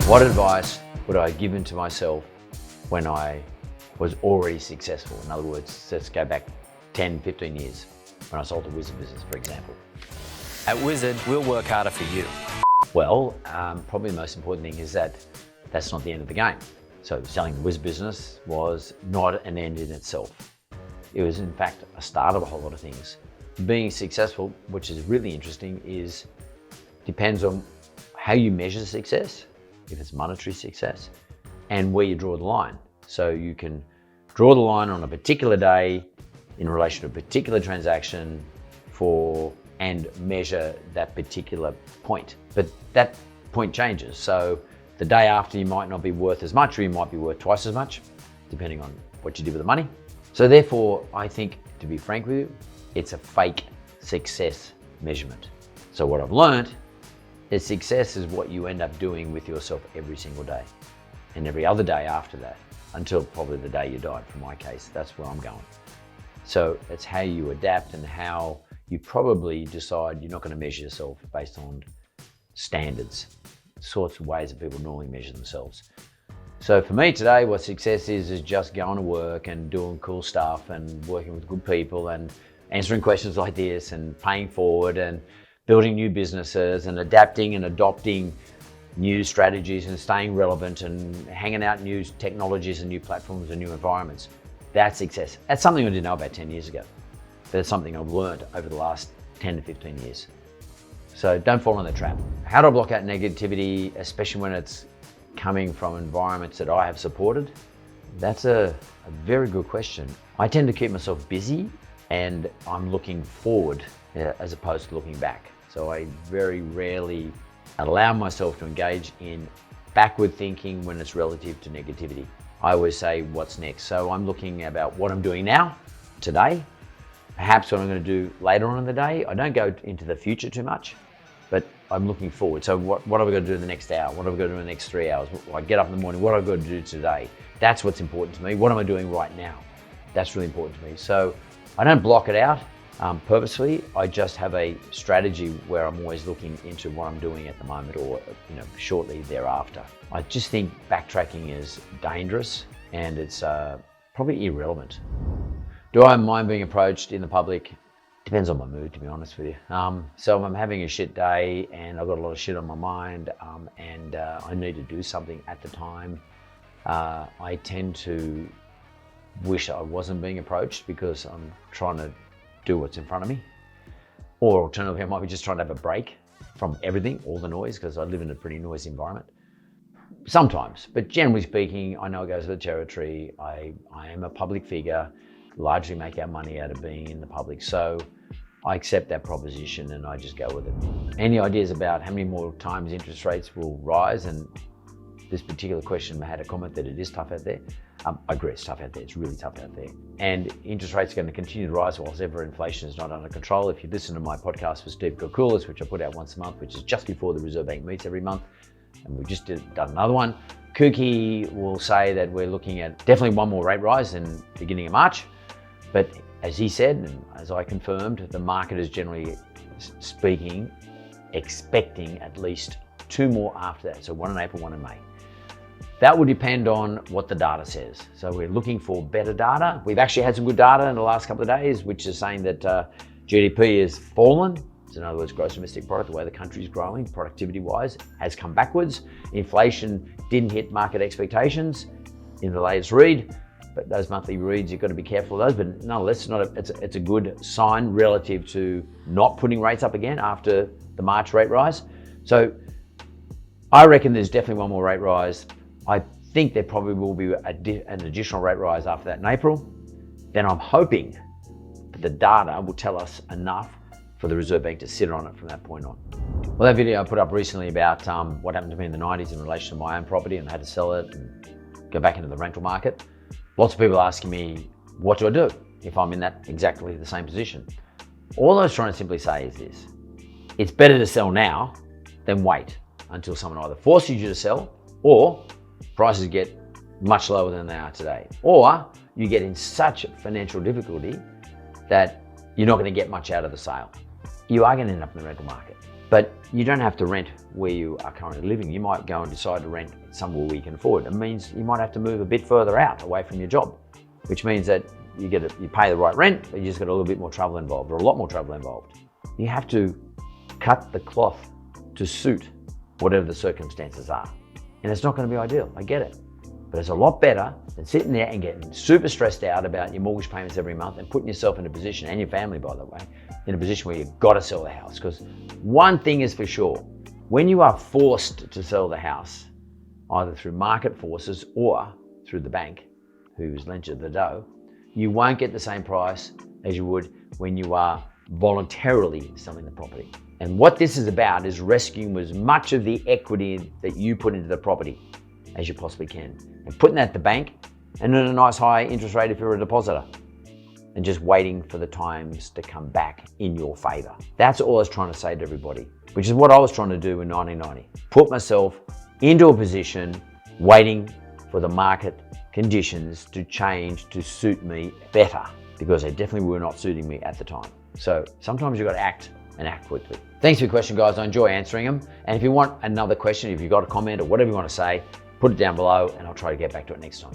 What advice would I have given to myself when I was already successful? In other words, let's go back 10, 15 years when I sold a Wizard business, for example. At Wizard, we'll work harder for you. Well, probably the most important thing is that that's not the end of the game. So selling the Wizard business was not an end in itself. It was in fact a start of a whole lot of things. Being successful, which is really interesting, depends on how you measure success, if it's monetary success, and where you draw the line. So you can draw the line on a particular day in relation to a particular transaction and measure that particular point. But that point changes. So the day after you might not be worth as much, or you might be worth twice as much, depending on what you did with the money. So therefore, I think, to be frank with you, it's a fake success measurement. So what I've learned is success is what you end up doing with yourself every single day and every other day after that, until probably the day you died. For my case, that's where I'm going. So it's how you adapt and how you probably decide you're not going to measure yourself based on standards, sorts of ways that people normally measure themselves. So for me today, what success is just going to work and doing cool stuff and working with good people and answering questions like this and paying forward and building new businesses and adapting and adopting new strategies and staying relevant and hanging out new technologies and new platforms and new environments. That's success. That's something I didn't know about 10 years ago. That's something I've learned over the last 10 to 15 years. So don't fall in the trap. How do I block out negativity, especially when it's coming from environments that I have supported? That's a very good question. I tend to keep myself busy and I'm looking forward as opposed to looking back. So I very rarely allow myself to engage in backward thinking when it's relative to negativity. I always say, what's next? So I'm looking about what I'm doing now, today, perhaps what I'm going to do later on in the day. I don't go into the future too much, but I'm looking forward. So what have I got to do in the next hour? What have I got to do in the next 3 hours? I get up in the morning, what have I got to do today? That's what's important to me. What am I doing right now? That's really important to me. So I don't block it out purposely. I just have a strategy where I'm always looking into what I'm doing at the moment or shortly thereafter. I just think backtracking is dangerous and it's probably irrelevant. Do I mind being approached in the public? Depends on my mood, to be honest with you. So if I'm having a shit day and I've got a lot of shit on my mind and I need to do something at the time, I tend to wish I wasn't being approached because I'm trying to do what's in front of me. Or alternatively, I might be just trying to have a break from everything, all the noise, because I live in a pretty noisy environment. Sometimes, but generally speaking, I know it goes with the territory. I am a public figure, largely make our money out of being in the public. So I accept that proposition and I just go with it. Any ideas about how many more times interest rates will rise? And this particular question, I had a comment that it is tough out there. I agree, it's tough out there. It's really tough out there. And interest rates are going to continue to rise whilst ever inflation is not under control. If you listen to my podcast with Steve Koukoulas, which I put out once a month, which is just before the Reserve Bank meets every month, and we've just done another one, Kooky will say that we're looking at definitely one more rate rise in the beginning of March. But as he said, and as I confirmed, the market is generally speaking expecting at least 2 more after that. So 1 in April, 1 in May. That will depend on what the data says. So we're looking for better data. We've actually had some good data in the last couple of days, which is saying that GDP has fallen. So in other words, gross domestic product, the way the country is growing, productivity-wise, has come backwards. Inflation didn't hit market expectations in the latest read, but those monthly reads, you've got to be careful of those. But nonetheless, it's a good sign relative to not putting rates up again after the March rate rise. So I reckon there's definitely one more rate rise. I think there probably will be an additional rate rise after that in April. Then I'm hoping that the data will tell us enough for the Reserve Bank to sit on it from that point on. Well, that video I put up recently about what happened to me in the 90s in relation to my own property and I had to sell it and go back into the rental market. Lots of people asking me, what do I do if I'm in that exactly the same position? All I was trying to simply say is this: it's better to sell now than wait until someone either forces you to sell or prices get much lower than they are today, or you get in such financial difficulty that you're not going to get much out of the sale. You are going to end up in the rental market. But you don't have to rent where you are currently living. You might go and decide to rent somewhere where you can afford. It means you might have to move a bit further out, away from your job, which means that you pay the right rent, but you just got a little bit more travel involved, or a lot more travel involved. You have to cut the cloth to suit whatever the circumstances are. And it's not going to be ideal, I get it. But it's a lot better than sitting there and getting super stressed out about your mortgage payments every month and putting yourself in a position, and your family by the way, in a position where you've got to sell the house. Because one thing is for sure, when you are forced to sell the house, either through market forces or through the bank, who's lent you the dough, you won't get the same price as you would when you are voluntarily selling the property. And what this is about is rescuing as much of the equity that you put into the property as you possibly can, and putting that at the bank and at a nice high interest rate if you're a depositor, and just waiting for the times to come back in your favor. That's all I was trying to say to everybody, which is what I was trying to do in 1990. Put myself into a position waiting for the market conditions to change to suit me better, because they definitely were not suiting me at the time. So sometimes you've got to act, and act quickly. Thanks for your question, guys. I enjoy answering them. And if you want another question, if you've got a comment or whatever you want to say, put it down below and I'll try to get back to it next time.